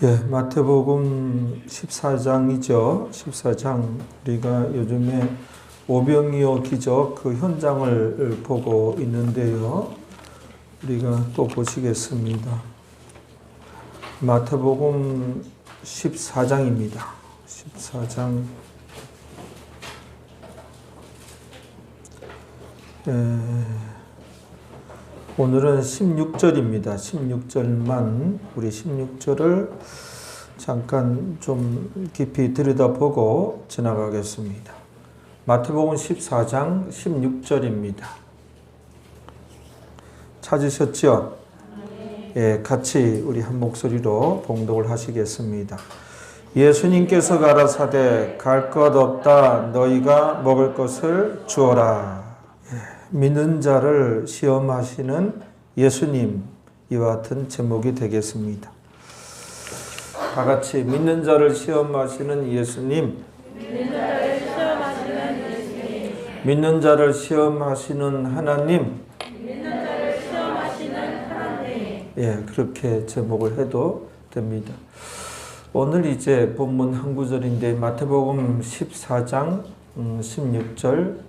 예, 마태복음 14장이죠. 14장 우리가 요즘에 오병이어 기적 그 현장을 보고 있는데요. 우리가 또 보시겠습니다. 마태복음 14장입니다. 14장 오늘은 16절입니다. 16절만 우리 16절을 잠깐 좀 깊이 들여다보고 지나가겠습니다. 마태복음 14장 16절입니다. 찾으셨죠? 예, 같이 우리 한 목소리로 봉독을 하시겠습니다. 예수님께서 가라사대 갈 것 없다 너희가 먹을 것을 주어라. 믿는 자를 시험하시는 예수님, 이와 같은 제목이 되겠습니다. 다 같이 믿는 자를 시험하시는 예수님, 믿는 자를 시험하시는 하나님, 예, 그렇게 제목을 해도 됩니다. 오늘 이제 본문 한 구절인데 마태복음 14장 16절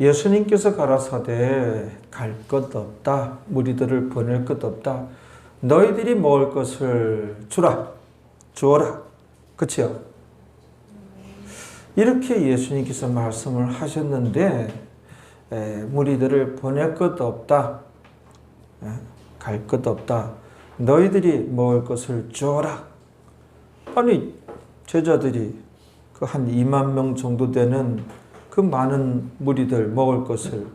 예수님께서 가라사대 갈 것 없다. 무리들을 보낼 것 없다. 너희들이 먹을 것을 주어라. 그치요? 이렇게 예수님께서 말씀을 하셨는데 무리들을 보낼 것 없다. 갈 것 없다. 너희들이 먹을 것을 주어라. 아니 제자들이 그 한 2만 명 정도 되는 그 많은 무리들 먹을 것을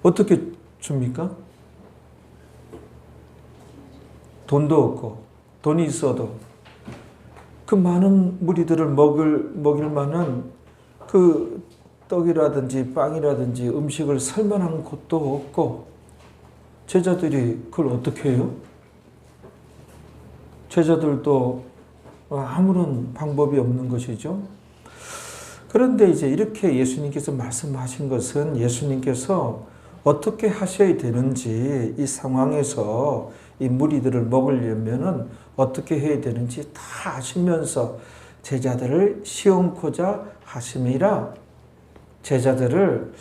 어떻게 줍니까? 돈도 없고 돈이 있어도 그 많은 무리들을 먹일 만한 그 떡이라든지 빵이라든지 음식을 살 만한 곳도 없고 제자들이 그걸 어떻게 해요? 제자들도 아무런 방법이 없는 것이죠. 그런데 이제 이렇게 예수님께서 말씀하신 것은 예수님께서 어떻게 하셔야 되는지 이 상황에서 이 무리들을 먹으려면은 어떻게 해야 되는지 다 아시면서 제자들을 시험코자 하심이라 제자들을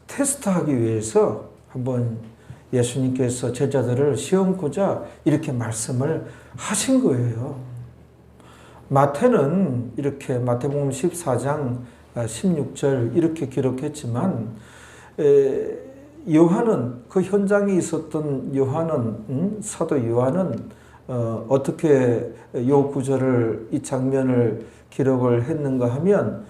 테스트하기 위해서 한번 예수님께서 제자들을 시험코자 이렇게 말씀을 하신 거예요. 마태는 이렇게 마태복음 14장 16절 이렇게 기록했지만 요한은 그 현장에 있었던 요한은 사도 요한은 어떻게 요 구절을 이 장면을 기록을 했는가 하면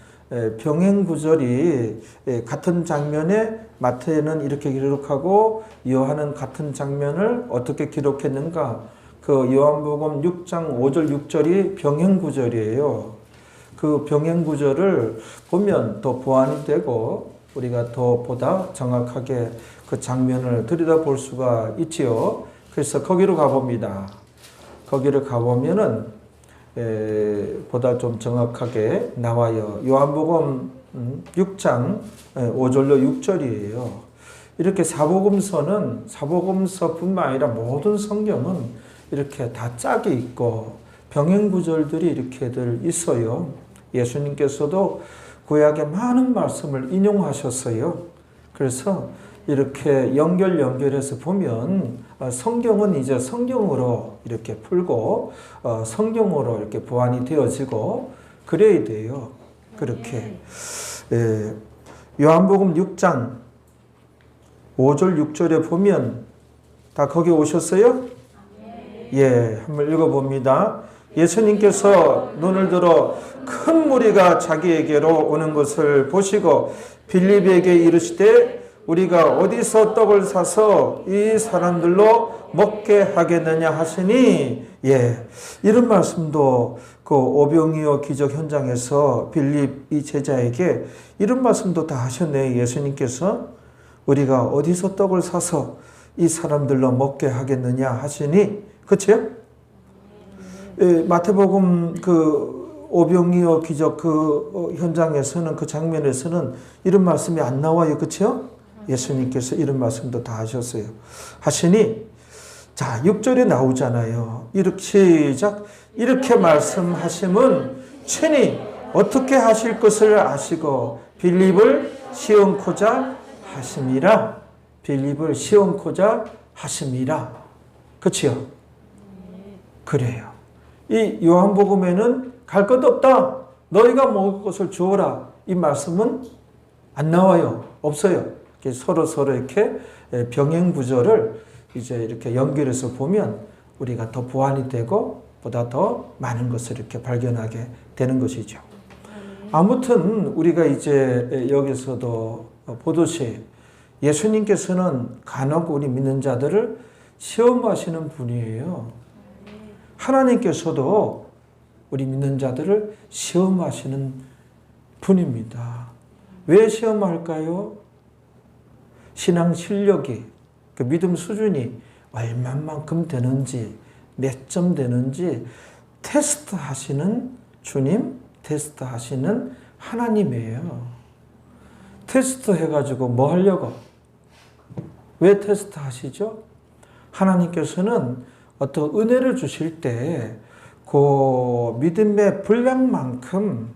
병행 구절이 같은 장면에 마태는 이렇게 기록하고 요한은 같은 장면을 어떻게 기록했는가? 그 요한복음 6장 5절 6절이 병행 구절이에요. 그 병행 구절을 보면 더 보완이 되고 우리가 더 보다 정확하게 그 장면을 들여다볼 수가 있지요. 그래서 거기로 가봅니다. 거기를 가보면은 보다 좀 정확하게 나와요. 요한복음 6장 5절로 6절이에요. 이렇게 사복음서뿐만 아니라 모든 성경은 이렇게 다 짝이 있고 병행 구절들이 이렇게들 있어요. 예수님께서도 구약의 많은 말씀을 인용하셨어요. 그래서 이렇게 연결해서 보면 성경은 이제 성경으로 이렇게 풀고 성경으로 이렇게 보완이 되어지고 그래야 돼요. 그렇게 요한복음 6장 5절 6절에 보면 다 거기 오셨어요? 예, 한번 읽어봅니다. 예수님께서 눈을 들어 큰 무리가 자기에게로 오는 것을 보시고 빌립에게 이르시되 우리가 어디서 떡을 사서 이 사람들로 먹게 하겠느냐 하시니 예, 이런 말씀도 그 오병이어 기적 현장에서 빌립 이 제자에게 이런 말씀도 다 하셨네요. 예수님께서 우리가 어디서 떡을 사서 이 사람들로 먹게 하겠느냐 하시니 그치요? 마태복음 그 오병이어 기적 그 현장에서는 그 장면에서는 이런 말씀이 안 나와요. 그치요? 예수님께서 이런 말씀도 다 하셨어요. 하시니 자, 6절에 나오잖아요. 이렇게 시작. 이렇게 말씀하심은 친히 어떻게 하실 것을 아시고 빌립을 시험코자 하심이라. 빌립을 시험코자 하심이라. 그치요? 그래요. 이 요한복음에는 갈 것 없다. 너희가 먹을 것을 주어라. 이 말씀은 안 나와요. 없어요. 서로 이렇게 병행 구조를 이제 이렇게 연결해서 보면 우리가 더 보완이 되고 보다 더 많은 것을 이렇게 발견하게 되는 것이죠. 아무튼 우리가 이제 여기서도 보듯이 예수님께서는 간혹 우리 믿는 자들을 시험하시는 분이에요. 하나님께서도 우리 믿는 자들을 시험하시는 분입니다. 왜 시험할까요? 신앙 실력이, 그 믿음 수준이 얼마만큼 되는지, 몇 점 되는지 테스트 하시는 주님, 테스트 하시는 하나님이에요. 테스트 해가지고 뭐 하려고? 왜 테스트 하시죠? 하나님께서는 어떤 은혜를 주실 때 그 믿음의 분량만큼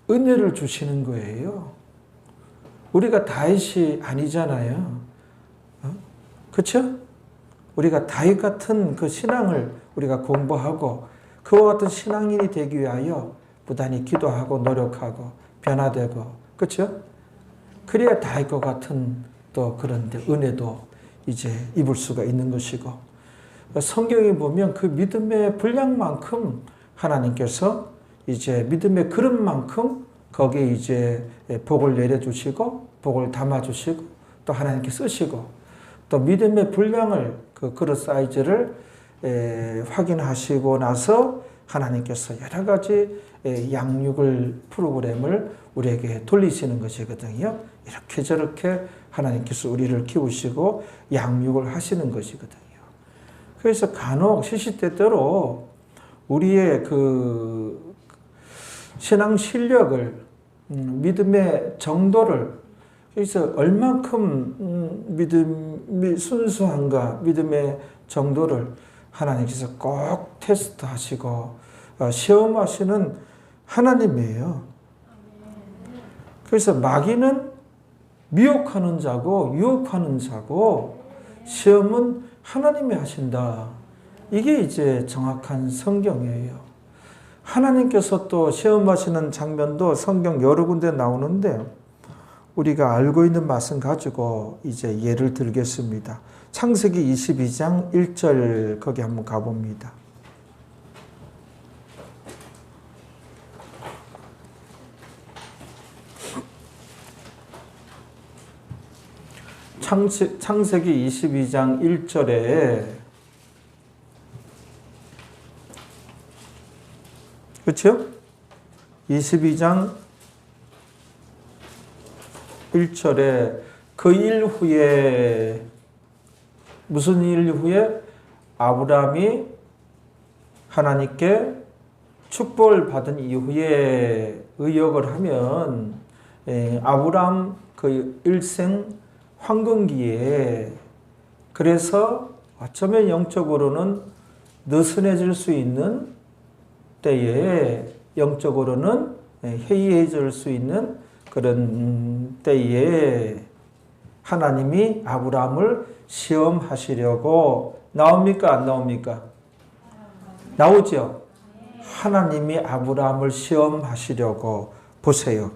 은혜를 주시는 거예요. 우리가 다윗이 아니잖아요. 그렇죠? 우리가 다윗 같은 그 신앙을 우리가 공부하고 그와 같은 신앙인이 되기 위하여 부단히 기도하고 노력하고 변화되고, 그렇죠? 그래야 다윗과 같은 또 그런 은혜도 이제 입을 수가 있는 것이고, 성경에 보면 그 믿음의 분량만큼 하나님께서 이제 믿음의 그릇만큼 거기에 이제 복을 내려주시고 복을 담아주시고 또 하나님께 쓰시고, 또 믿음의 분량을 그 그릇 사이즈를 확인하시고 나서 하나님께서 여러 가지 양육을 프로그램을 우리에게 돌리시는 것이거든요. 이렇게 저렇게 하나님께서 우리를 키우시고 양육을 하시는 것이거든요. 그래서 간혹 시시때때로 우리의 그 신앙 실력을, 믿음의 정도를, 그래서 얼만큼 믿음이 순수한가, 믿음의 정도를 하나님께서 꼭 테스트하시고 시험하시는 하나님이에요. 그래서 마귀는 미혹하는 자고 유혹하는 자고 시험은 하나님이 하신다. 이게 이제 정확한 성경이에요. 하나님께서 또 시험하시는 장면도 성경 여러 군데 나오는데 우리가 알고 있는 말씀 가지고 이제 예를 들겠습니다. 창세기 22장 1절 거기 한번 가봅니다. 창세기 22장 1절에, 그렇죠? 22장 1절에 그 일 후에, 무슨 일 후에? 아브라함이 하나님께 축복을 받은 이후에 의역을 하면 아브라함 그 일생 황금기에, 그래서 어쩌면 영적으로는 느슨해질 수 있는 때에, 영적으로는 해이해질 수 있는 그런 때에 하나님이 아브라함을 시험하시려고, 나옵니까? 안 나옵니까? 나오죠? 하나님이 아브라함을 시험하시려고, 보세요.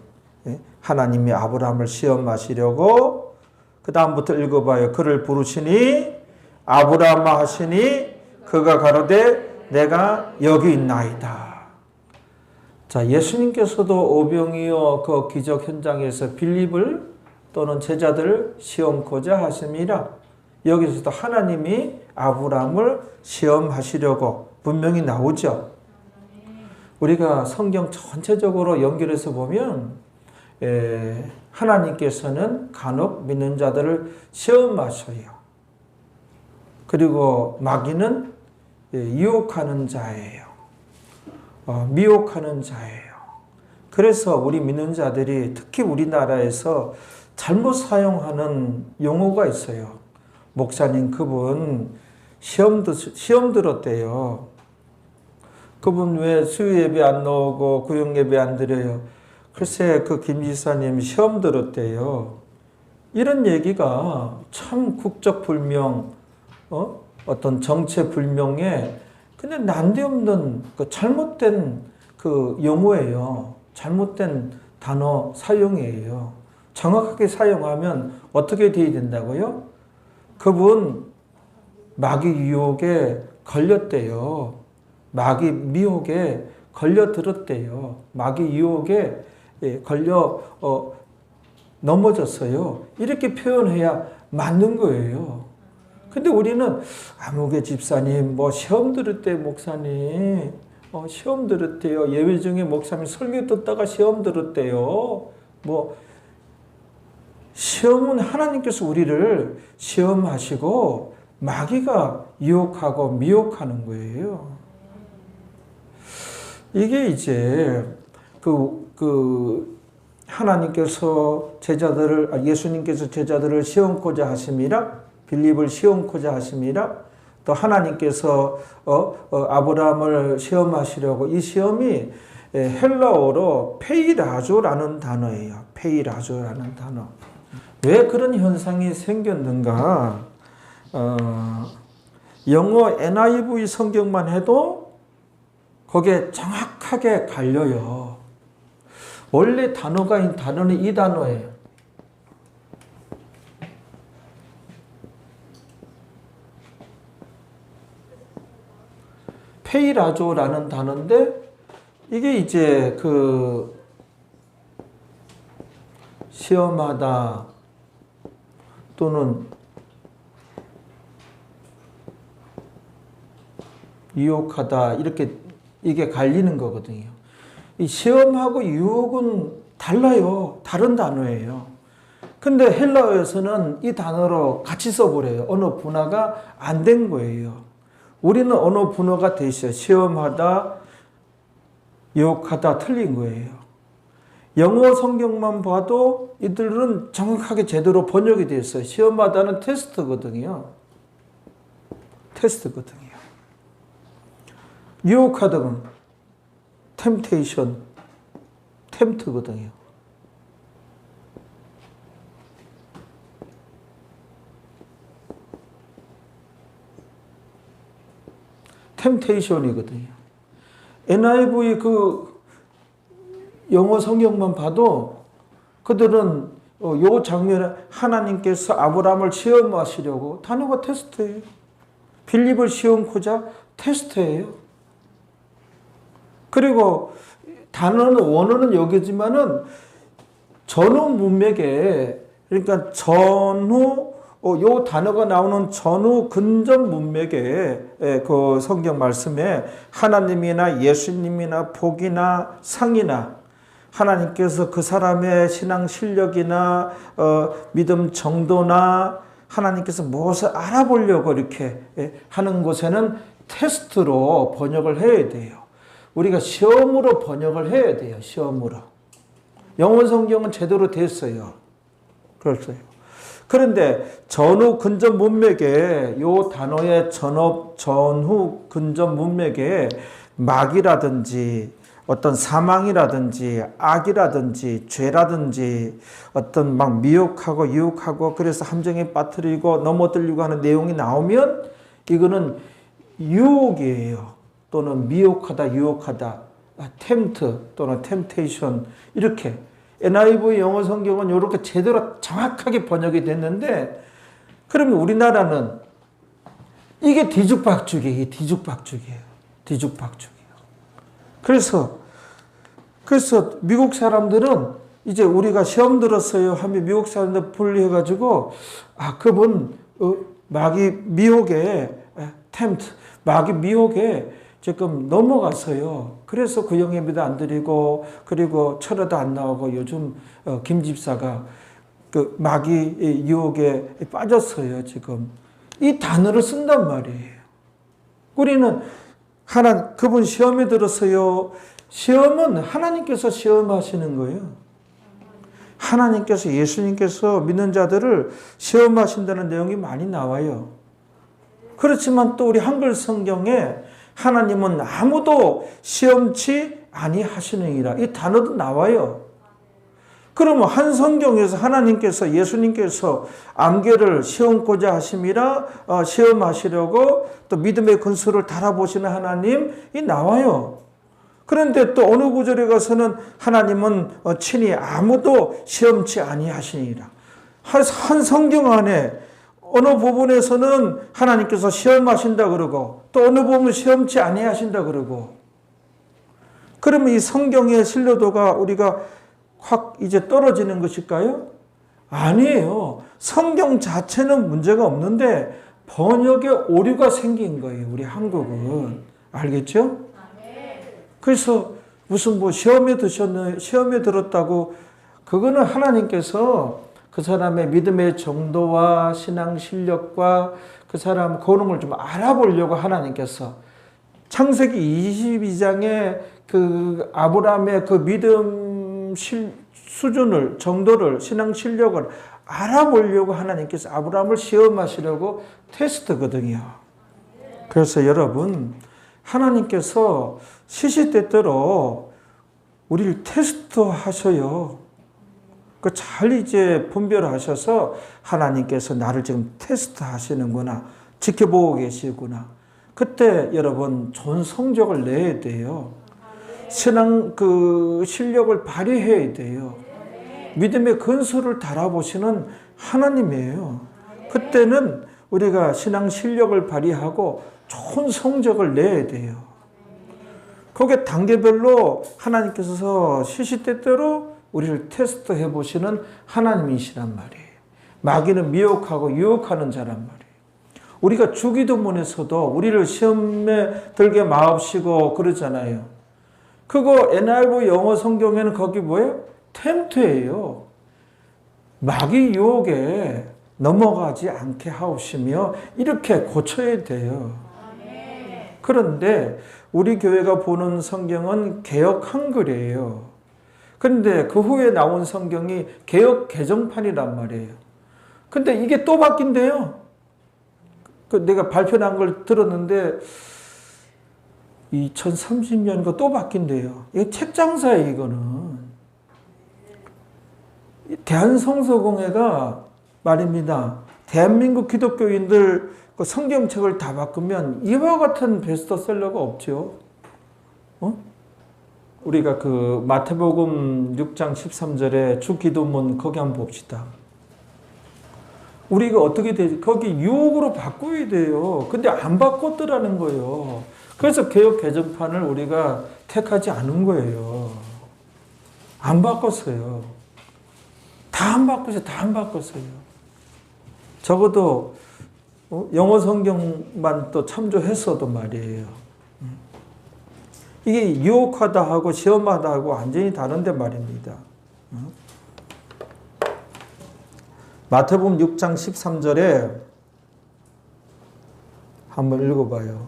하나님이 아브라함을 시험하시려고, 그 다음부터 읽어봐요. 그를 부르시니 아브라함아 하시니 그가 가로되 내가 여기 있나이다. 자, 예수님께서도 오병이어 그 기적 현장에서 빌립을 또는 제자들을 시험코자 하심이라. 여기서도 하나님이 아브라함을 시험하시려고 분명히 나오죠. 우리가 성경 전체적으로 연결해서 보면 하나님께서는 간혹 믿는 자들을 시험하셔요. 그리고 마귀는 유혹하는 자예요. 미혹하는 자예요. 그래서 우리 믿는 자들이 특히 우리나라에서 잘못 사용하는 용어가 있어요. 목사님, 그분 시험 들었대요. 그분 왜 수요 예배 안 나오고 구역 예배 안 드려요? 글쎄 그 김 지사님 시험 들었대요. 이런 얘기가 참 국적불명, 어떤 정체불명의 그냥 난데없는 그 잘못된 그 용어예요. 잘못된 단어 사용이에요. 정확하게 사용하면 어떻게 돼야 된다고요? 그분 마귀 유혹에 걸렸대요. 마귀 미혹에 걸려들었대요. 마귀 유혹에 걸려 넘어졌어요. 이렇게 표현해야 맞는 거예요. 근데 우리는 아무개 집사님 뭐 시험 들었대 목사님 시험 들었대요. 예배 중에 목사님 설교 듣다가 시험 들었대요. 뭐 시험은 하나님께서 우리를 시험하시고 마귀가 유혹하고 미혹하는 거예요. 이게 이제 하나님께서 예수님께서 제자들을 시험코자 하심이라 빌립을 시험코자 하심이라 또 하나님께서 아브라함을 시험하시려고 이 시험이 헬라어로 페이라조라는 단어예요. 페이라조라는 단어. 왜 그런 현상이 생겼는가? 영어 NIV 성경만 해도 거기에 정확하게 갈려요. 원래 단어는 이 단어예요. 페이라조라는 단어인데 이게 이제 시험하다 또는 유혹하다 이렇게 이게 갈리는 거거든요. 이 시험하고 유혹은 달라요. 다른 단어예요. 근데 헬라어에서는 이 단어로 같이 써버려요. 언어 분화가 안 된 거예요. 우리는 언어 분화가 돼 있어요. 시험하다, 유혹하다 틀린 거예요. 영어 성경만 봐도 이들은 정확하게 제대로 번역이 되어 있어요. 시험하다는 테스트거든요. 테스트거든요. 유혹하다는 템테이션, 템트거든요. 템테이션이거든요. NIV 영어 성경만 봐도 그들은 요 장면에 하나님께서 아브라함을 시험하시려고 단어가 테스트예요. 빌립을 시험코자 테스트예요. 그리고 원어는 여기지만은 전후 문맥에 그러니까 요 단어가 나오는 전후 근접 문맥에 그 성경 말씀에 하나님이나 예수님이나 복이나 상이나 하나님께서 그 사람의 신앙 실력이나 믿음 정도나 하나님께서 무엇을 알아보려고 이렇게 하는 곳에는 테스트로 번역을 해야 돼요. 우리가 시험으로 번역을 해야 돼요. 시험으로. 영어 성경은 제대로 됐어요. 그렇어요. 그런데 전후 근접 문맥에 요 단어의 전후 근접 문맥에 마귀라든지 어떤 사망이라든지 악이라든지 죄라든지 어떤 막 미혹하고 유혹하고 그래서 함정에 빠뜨리고 넘어뜨리고 하는 내용이 나오면 이거는 유혹이에요. 또는 미혹하다, 유혹하다, 템트 또는 템테이션 이렇게 NIV 영어 성경은 이렇게 제대로 정확하게 번역이 됐는데 그러면 우리나라는 이게 뒤죽박죽이에요. 뒤죽박죽이에요. 그래서 미국 사람들은 이제 우리가 시험 들었어요 하면 미국 사람들 분리해가지고 그분 마귀 미혹에 마귀 미혹에 지금 넘어갔어요. 그래서 구역 예배도 안 드리고 그리고 철회도 안 나오고 요즘 김 집사가 그 마귀 유혹에 빠졌어요. 지금 이 단어를 쓴단 말이에요. 우리는 그분 시험에 들었어요. 시험은 하나님께서 시험하시는 거예요. 하나님께서 예수님께서 믿는 자들을 시험하신다는 내용이 많이 나와요. 그렇지만 또 우리 한글 성경에 하나님은 아무도 시험치 아니하시느니라 이 단어도 나와요. 그러면 한 성경에서 하나님께서 예수님께서 암개를 시험고자 하심이라 시험하시려고 또 믿음의 근수를 달아보시는 하나님이 나와요. 그런데 또 어느 구절에 가서는 하나님은 친히 아무도 시험치 아니하시니라. 한 성경 안에 어느 부분에서는 하나님께서 시험하신다 그러고 또 어느 부분은 시험치 아니하신다 그러고, 그러면 이 성경의 신뢰도가 우리가 확 이제 떨어지는 것일까요? 아니에요. 성경 자체는 문제가 없는데 번역에 오류가 생긴 거예요. 우리 한국은. 알겠죠? 그래서 무슨 뭐 시험에 들었다고 그거는 하나님께서 그 사람의 믿음의 정도와 신앙 실력과 그 사람 고능을 좀 알아보려고 하나님께서 창세기 22장에 그 아브라함의 그 믿음 수준을, 정도를, 신앙 실력을 알아보려고 하나님께서 아브라함을 시험하시려고 테스트거든요. 그래서 여러분, 하나님께서 시시때때로 우리를 테스트하셔요. 그 잘 이제 분별하셔서 하나님께서 나를 지금 테스트하시는구나, 지켜보고 계시구나. 그때 여러분 좋은 성적을 내야 돼요. 신앙 그 실력을 발휘해야 돼요. 믿음의 근수를 달아보시는 하나님이에요. 그때는 우리가 신앙 실력을 발휘하고 좋은 성적을 내야 돼요. 그게 단계별로 하나님께서 시시때때로 우리를 테스트해 보시는 하나님이시란 말이에요. 마귀는 미혹하고 유혹하는 자란 말이에요. 우리가 주기도문에서도 우리를 시험에 들게 마옵시고 그러잖아요. 그거 NIV 영어 성경에는 거기 뭐예요? 템트예요. 마귀 유혹에 넘어가지 않게 하옵시며 이렇게 고쳐야 돼요. 그런데 우리 교회가 보는 성경은 개역 한글이에요. 그런데 그 후에 나온 성경이 개역 개정판이란 말이에요. 근데 이게 또 바뀐대요. 내가 발표난 걸 들었는데 2030년가 또 바뀐대요. 이게 책장사예요, 이거는. 대한성서공회가 말입니다. 대한민국 기독교인들 그 성경책을 다 바꾸면 이와 같은 베스트셀러가 없죠. 우리가 그 마태복음 6장 13절에 주기도문 거기 한번 봅시다. 우리가 어떻게 되지? 거기 유혹으로 바꿔야 돼요. 근데 안 바꿨더라는 거예요. 그래서 개역 개정판을 우리가 택하지 않은 거예요. 안 바꿨어요. 다 안 바꿨어요. 다 안 바꿨어요. 적어도 영어 성경만 또 참조했어도 말이에요. 이게 유혹하다 하고 시험하다 하고 완전히 다른데 말입니다. 마태복음 6장 13절에 한번 읽어봐요.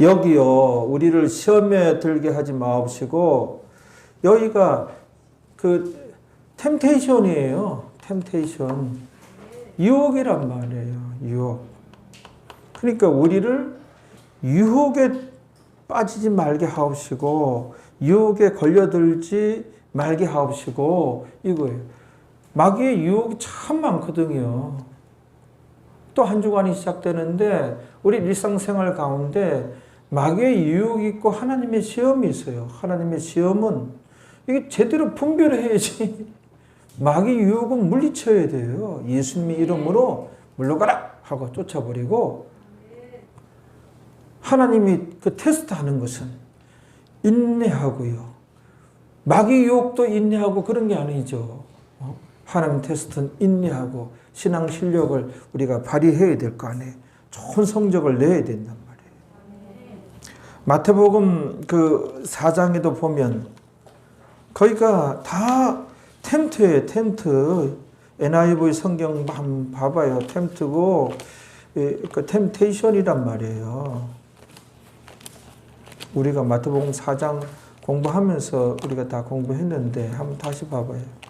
여기요, 우리를 시험에 들게 하지 마옵시고, 여기가 그 템테이션이에요. 템테이션. 유혹이란 말이에요. 유혹. 그러니까 우리를 유혹에 빠지지 말게 하옵시고, 유혹에 걸려들지 말게 하옵시고, 이거예요. 마귀의 유혹이 참 많거든요. 또 한 주간이 시작되는데 우리 일상생활 가운데 마귀의 유혹이 있고 하나님의 시험이 있어요. 하나님의 시험은 이게 제대로 분별해야지. 마귀 유혹은 물리쳐야 돼요. 예수님의 이름으로 물러가라 하고 쫓아버리고, 하나님이 그 테스트하는 것은 인내하고요. 마귀 유혹도 인내하고 그런 게 아니죠. 하나님 테스트는 인내하고 신앙 실력을 우리가 발휘해야 될 거 아니에요. 좋은 성적을 내야 된단 말이에요. 마태복음 그 4장에도 보면 거기가 다 템트예요. 템트. NIV 성경 한번 봐봐요. 템트고 그 템테이션이란 말이에요. 우리가 마태복음 4장 공부하면서 우리가 다 공부했는데 한번 다시 봐봐요.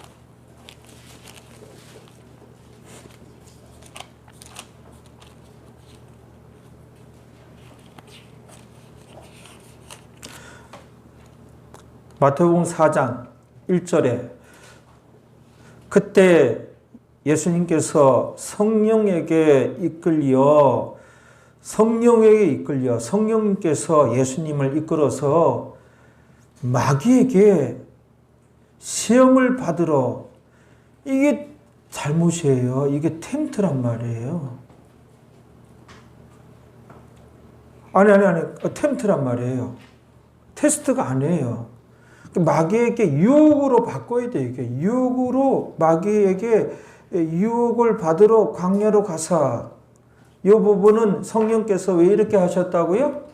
마태복음 4장 1절에 그때 예수님께서 성령에게 이끌려 성령님께서 예수님을 이끌어서 마귀에게 시험을 받으러, 이게 잘못이에요. 이게 템트란 말이에요. 아니, 템트란 말이에요. 테스트가 아니에요. 마귀에게 유혹으로 바꿔야 돼요. 이게 유혹으로, 마귀에게 유혹을 받으러 광야로 가사. 이 부분은 성령께서 왜 이렇게 하셨다고요?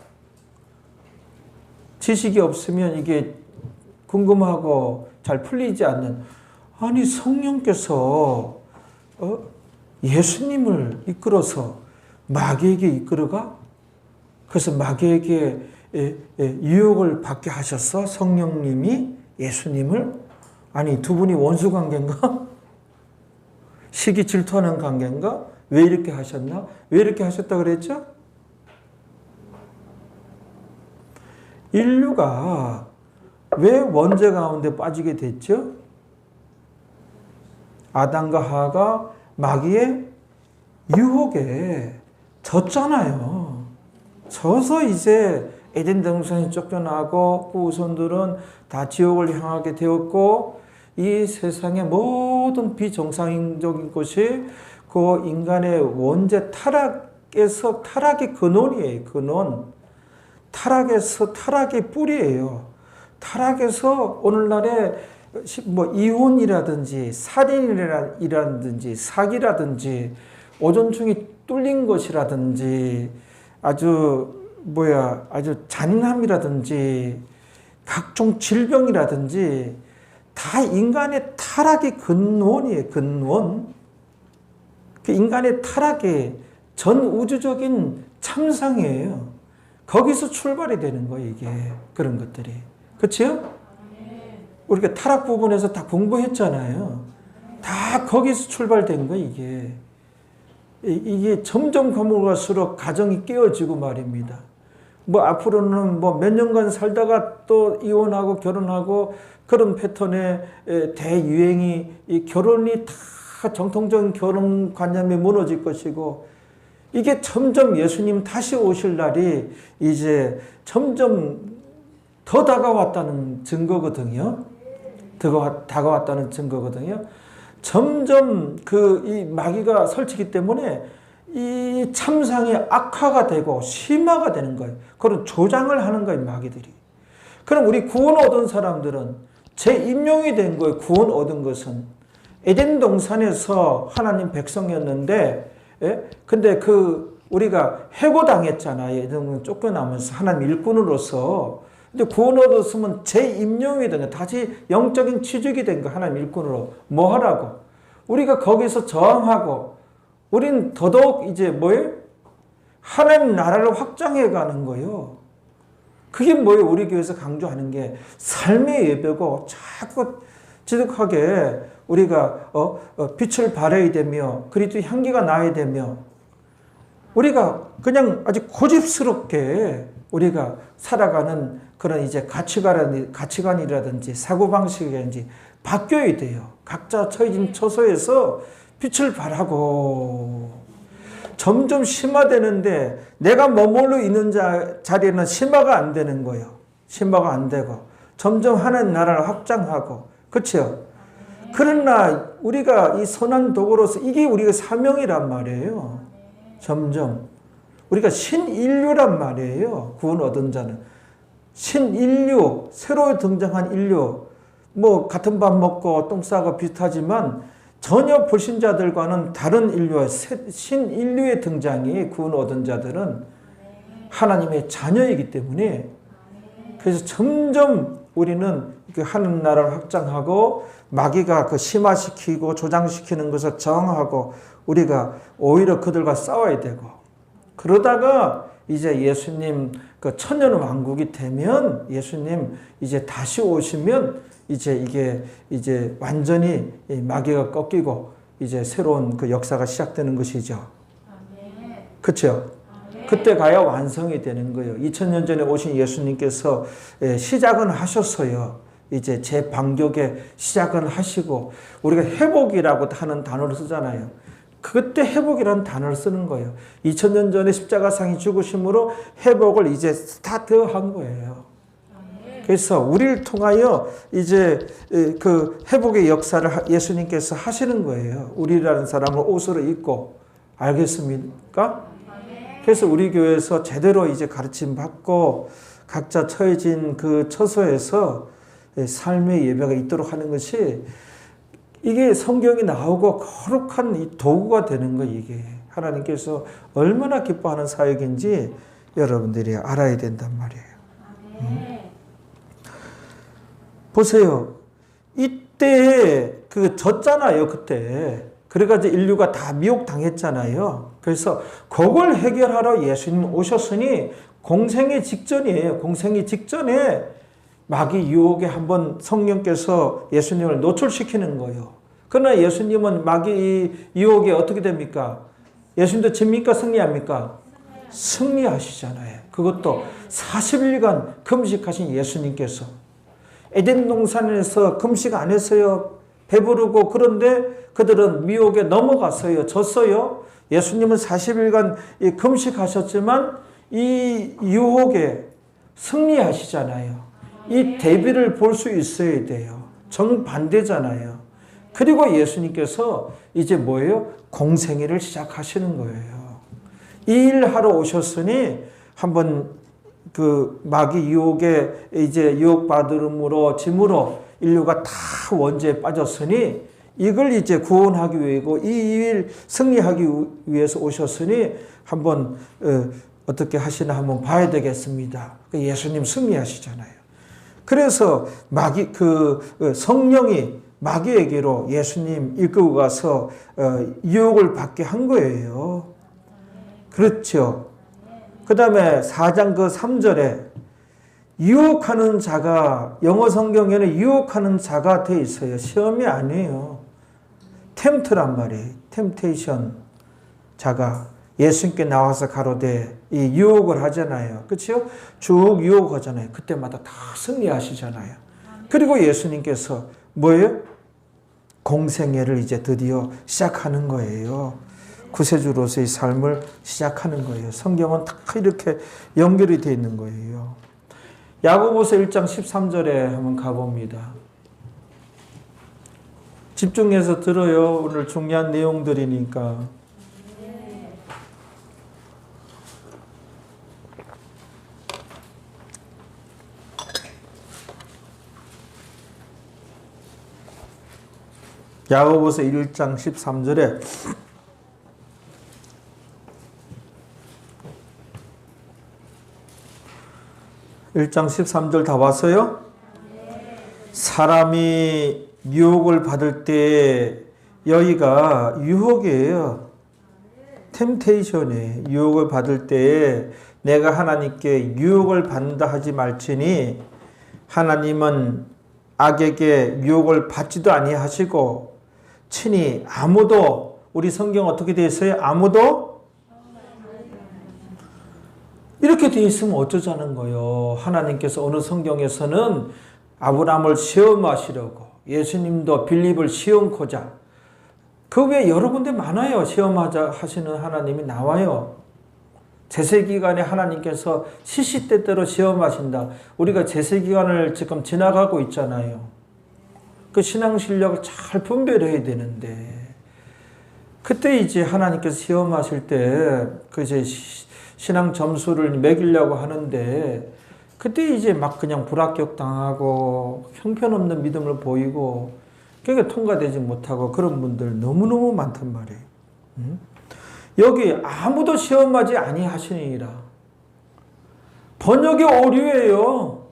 지식이 없으면 이게 궁금하고 잘 풀리지 않는. 아니, 성령께서 예수님을 이끌어서 마귀에게 이끌어가? 그래서 마귀에게 유혹을 받게 하셨어? 성령님이 예수님을? 아니, 두 분이 원수 관계인가? 시기 질투하는 관계인가? 왜 이렇게 하셨나? 왜 이렇게 하셨다 그랬죠? 인류가 왜 원죄 가운데 빠지게 됐죠? 아담과 하와가 마귀의 유혹에 졌잖아요. 져서 이제 에덴 동산에 쫓겨나고 그 후손들은 다 지옥을 향하게 되었고, 이 세상의 모든 비정상적인 것이 그 인간의 원죄 타락에서, 타락의 근원이에요. 근원. 타락에서, 타락의 뿌리예요. 타락에서 오늘날에 뭐 이혼이라든지 살인이라든지 사기라든지 오존층이 뚫린 것이라든지 아주 잔인함이라든지 각종 질병이라든지 다 인간의 타락의 근원이에요. 근원. 그 인간의 타락의 전 우주적인 참상이에요. 거기서 출발이 되는 거예요, 이게. 그런 것들이. 그렇죠? 우리가 타락 부분에서 다 공부했잖아요. 다 거기서 출발된 거예요, 이게. 이게 점점 갈수록 가정이 깨어지고 말입니다. 뭐 앞으로는 뭐 몇 년간 살다가 또 이혼하고 결혼하고 그런 패턴의 대유행이, 이 결혼이 다 정통적인 결혼 관념이 무너질 것이고, 이게 점점 예수님 다시 오실 날이 이제 점점 더 다가왔다는 증거거든요. 다가왔다는 증거거든요. 점점 이 마귀가 설치기 때문에 이 참상이 악화가 되고 심화가 되는 거예요. 그런 조장을 하는 거예요, 마귀들이. 그럼 우리 구원 얻은 사람들은 재임용이 된 거예요. 구원 얻은 것은 에덴 동산에서 하나님 백성이었는데, 근데 우리가 해고당했잖아요. 에덴 동산 쫓겨나면서 하나님 일꾼으로서. 근데 구원 얻었으면 재임용이 된 거예요. 다시 영적인 취직이 된 거예요. 하나님 일꾼으로. 뭐 하라고? 우리가 거기서 저항하고, 우린 더더욱 이제 뭐예요? 하나님 나라를 확장해 가는 거예요. 그게 뭐예요? 우리 교회에서 강조하는 게 삶의 예배고, 자꾸 지독하게 우리가 빛을 발해야 되며 그리스도의 향기가 나야 되며, 우리가 그냥 아주 고집스럽게 우리가 살아가는 그런 이제 가치관이라든지 사고방식이라든지 바뀌어야 돼요. 각자 처해진 처소에서 빛을 발하고, 점점 심화되는데 내가 머물러 있는 자리에는 심화가 안 되는 거예요. 심화가 안 되고 점점 하나님 나라를 확장하고. 그렇죠? 그러나 우리가 이 선한 도구로서 이게 우리가 사명이란 말이에요. 점점 우리가 신인류란 말이에요. 구원 얻은 자는 신인류, 새로 등장한 인류. 뭐 같은 밥 먹고 똥 싸고 비슷하지만 전혀 불신자들과는 다른 인류와 신인류의 등장이, 구원 얻은 자들은 하나님의 자녀이기 때문에, 그래서 점점 우리는 하나님 나라를 확장하고 마귀가 심화시키고 조장시키는 것을 저항하고 우리가 오히려 그들과 싸워야 되고, 그러다가 이제 예수님 천년 왕국이 되면, 예수님 이제 다시 오시면 이게 완전히 마귀가 꺾이고 이제 새로운 역사가 시작되는 것이죠. 그렇죠? 그때 가야 완성이 되는 거예요. 2000년 전에 오신 예수님께서 시작은 하셨어요. 이제 재반격의 시작을 하시고, 우리가 회복이라고 하는 단어를 쓰잖아요. 그때 회복이라는 단어를 쓰는 거예요. 2000년 전에 십자가상이 죽으심으로 회복을 이제 스타트한 거예요. 그래서 우리를 통하여 이제 그 회복의 역사를 예수님께서 하시는 거예요. 우리라는 사람을 옷으로 입고. 알겠습니까? 그래서 우리 교회에서 제대로 이제 가르침 받고 각자 처해진 그 처소에서 삶의 예배가 있도록 하는 것이, 이게 성경이 나오고 거룩한 이 도구가 되는 거예요. 이게 하나님께서 얼마나 기뻐하는 사역인지 여러분들이 알아야 된단 말이에요. 보세요. 이때 그 졌잖아요. 그때. 그래가지고 인류가 다 미혹당했잖아요. 그래서 그걸 해결하러 예수님 오셨으니 공생의 직전이에요. 공생의 직전에 마귀 유혹에 한번 성령께서 예수님을 노출시키는 거예요. 그러나 예수님은 마귀 유혹에 어떻게 됩니까? 예수님도 집니까? 승리합니까? 승리하시잖아요. 그것도 40일간 금식하신 예수님께서 에덴 동산에서 금식 안 했어요. 배부르고. 그런데 그들은 미혹에 넘어갔어요. 졌어요. 예수님은 40일간 금식하셨지만 이 유혹에 승리하시잖아요. 이 대비를 볼 수 있어야 돼요. 정반대잖아요. 그리고 예수님께서 이제 뭐예요? 공생애를 시작하시는 거예요. 이 일하러 오셨으니 한번 그 마귀 유혹에 이제 유혹받음으로 짐으로 인류가 다 원죄에 빠졌으니 이걸 이제 구원하기 위해고 이 일 승리하기 위해서 오셨으니 한번 어떻게 하시나 한번 봐야 되겠습니다. 예수님 승리하시잖아요. 그래서 마귀 성령이 마귀에게로 예수님 이끌고 가서 유혹을 받게 한 거예요. 그렇죠. 그 다음에 4장 그 3절에 유혹하는 자가, 영어 성경에는 유혹하는 자가 돼 있어요. 시험이 아니에요. 템트란 말이에요. 템테이션 자가 예수님께 나와서 가로되 이 유혹을 하잖아요. 그렇죠? 쭉 유혹하잖아요. 그때마다 다 승리하시잖아요. 그리고 예수님께서 뭐예요? 공생애를 이제 드디어 시작하는 거예요. 구세주로서의 삶을 시작하는 거예요. 성경은 다 이렇게 연결이 되어 있는 거예요. 야고보서 1장 13절에 한번 가봅니다. 집중해서 들어요. 오늘 중요한 내용들이니까. 야고보서 1장 13절에 (1장 13절) 다 봤어요? 사람이 유혹을 받을 때 여기가 유혹이에요. 템테이션이에요. 유혹을 받을 때 내가 하나님께 유혹을 받는다 하지 말지니 하나님은 악에게 유혹을 받지도 아니하시고 친히 아무도, 우리 성경 어떻게 되어 있어요? 아무도 이렇게 되어 있으면 어쩌자는 거예요. 하나님께서 어느 성경에서는 아브라함을 시험하시려고, 예수님도 빌립을 시험코자, 그 외에 여러 군데 많아요. 시험하자 하시는 하나님이 나와요. 제세기간에 하나님께서 시시때때로 시험하신다. 우리가 제세기간을 지금 지나가고 있잖아요. 그 신앙 실력을 잘 분별해야 되는데, 그때 이제 하나님께서 시험하실 때 그 이제 신앙 점수를 매기려고 하는데, 그때 이제 막 그냥 불합격 당하고 형편없는 믿음을 보이고 그게 통과되지 못하고 그런 분들 너무너무 많단 말이에요. 여기 아무도 시험하지 아니하시니라. 번역의 오류예요.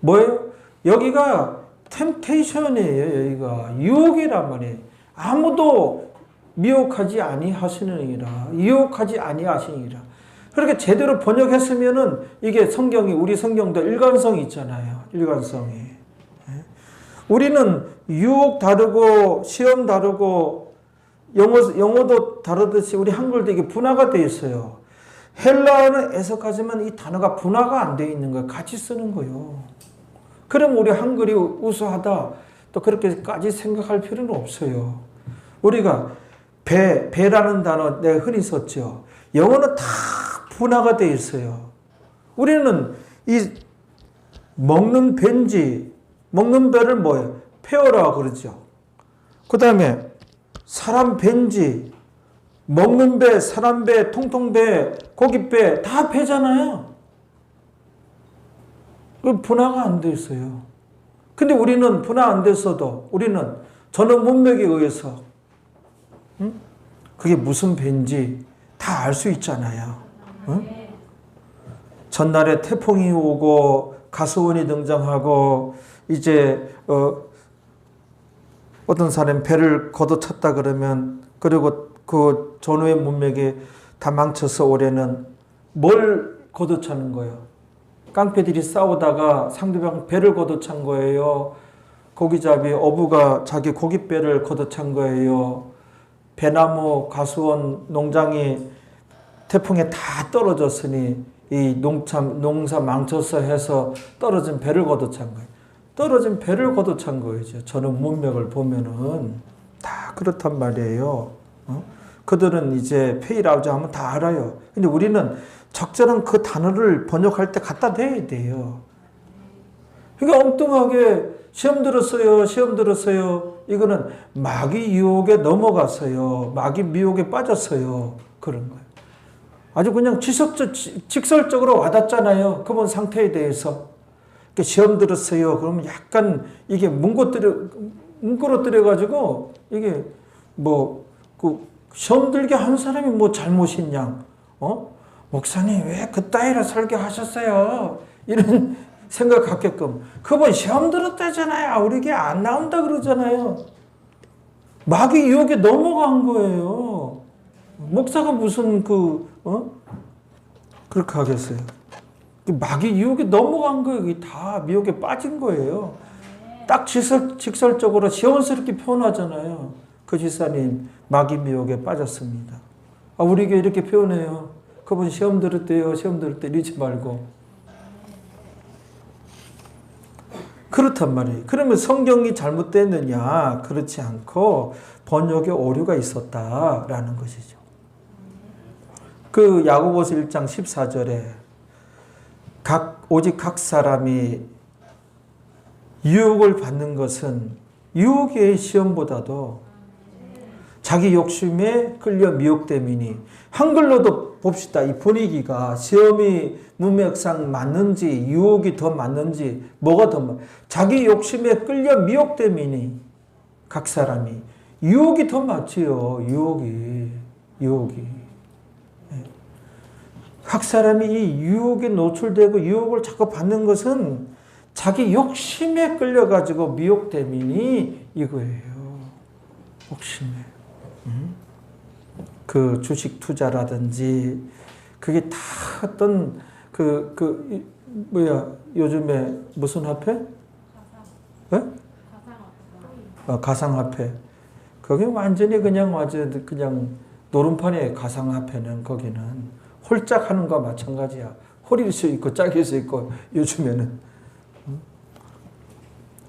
뭐예요? 여기가 템테이션이에요. 여기가 유혹이란 말이에요. 아무도 미혹하지 아니하시느니라. 유혹하지 아니하시니라. 그렇게 제대로 번역했으면은 이게 성경이, 우리 성경도 일관성이 있잖아요. 일관성이. 우리는 유혹 다르고 시험 다르고 영어도 다르듯이 우리 한글도 이게 분화가 되어 있어요. 헬라어는 해석하지만 이 단어가 분화가 안 되어 있는 거예요. 같이 쓰는 거예요. 그럼 우리 한글이 우수하다 또 그렇게까지 생각할 필요는 없어요. 우리가 배라는 단어 내가 흔히 썼죠. 영어는 다 분화가 되어 있어요. 우리는 이 먹는 배인지 먹는 배를 뭐예요? 페어라고 그러죠. 그 다음에 사람 배인지 먹는 배, 사람 배, 통통 배, 고기 배 다 배잖아요. 그 분화가 안 돼 있어요. 근데 우리는 분화 안 됐어도 우리는 전원 문맥에 의해서 그게 무슨 배인지 다 알 수 있잖아요. 전날에 태풍이 오고 가수원이 등장하고 이제 어떤 사람이 배를 걷어찼다 그러면 그리고 그 전후의 문맥에 다 망쳐서 올해는 뭘 걷어차는 거예요? 깡패들이 싸우다가 상대방 배를 걷어찬 거예요. 고기잡이 어부가 자기 고깃배를 걷어찬 거예요. 배나무 가수원 농장이 태풍에 다 떨어졌으니 이 농사 망쳐서 해서 떨어진 배를 걷어찬 거예요. 떨어진 배를 걷어찬 거죠. 저는 문맥을 보면은 다 그렇단 말이에요. 그들은 이제 페이라우즈 하면 다 알아요. 근데 우리는 적절한 그 단어를 번역할 때 갖다 대야 돼요. 그러니까 엉뚱하게 시험 들었어요. 이거는 마귀 유혹에 넘어갔어요. 마귀 미혹에 빠졌어요. 그런 거예요. 아주 그냥 직설적으로 와닿잖아요. 그분 상태에 대해서. 그러니까 시험 들었어요. 그러면 약간 이게 뭉그러뜨려가지고 이게 시험 들게 한 사람이 뭐 잘못이냐. 목사님 왜 그따위로 설교하셨어요? 이런 생각 갖게끔. 그분 시험 들었다잖아요. 우리 게 안 나온다 그러잖아요. 마귀 유혹에 넘어간 거예요. 목사가 무슨 그렇게 하겠어요. 마귀 유혹에 넘어간 거예요. 이게 다 미혹에 빠진 거예요. 딱 직설적으로 시원스럽게 표현하잖아요. 그 지사님 마귀 미혹에 빠졌습니다. 우리에게 이렇게 표현해요. 그분 시험 들었대요. 시험 들을 때 이러지 말고. 그렇단 말이에요. 그러면 성경이 잘못됐느냐? 그렇지 않고 번역에 오류가 있었다라는 것이죠. 그 야고보서 1장 14절에 오직 각 사람이 유혹을 받는 것은 유혹의 시험보다도 자기 욕심에 끌려 미혹됨이니. 한글로도 봅시다. 이 분위기가 시험이 문맥상 맞는지 유혹이 더 맞는지 뭐가 더 자기 욕심에 끌려 미혹됨이니. 각 사람이 유혹이 더 맞지요. 유혹이 각 사람이 이 유혹에 노출되고 유혹을 자꾸 받는 것은 자기 욕심에 끌려가지고 미혹됨이니 이거예요. 욕심에. 그 주식 투자라든지 그게 다 어떤 요즘에 무슨 화폐? 가상화폐. 그게 완전히 그냥 노름판에 가상화폐는 거기는 홀짝 하는 거와 마찬가지야. 홀일 수 있고 짝일 수 있고 요즘에는.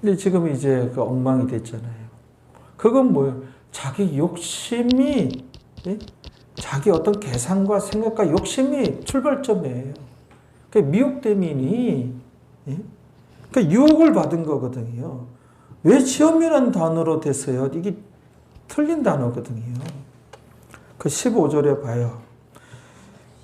근데 지금 이제 그 엉망이 됐잖아요. 그건 뭐예요? 자기 욕심이, 자기 어떤 계산과 생각과 욕심이 출발점이에요. 그러니까 미혹됨이니, 그러니까 유혹을 받은 거거든요. 왜 시험이라는 단어로 됐어요? 이게 틀린 단어거든요. 그 15절에 봐요.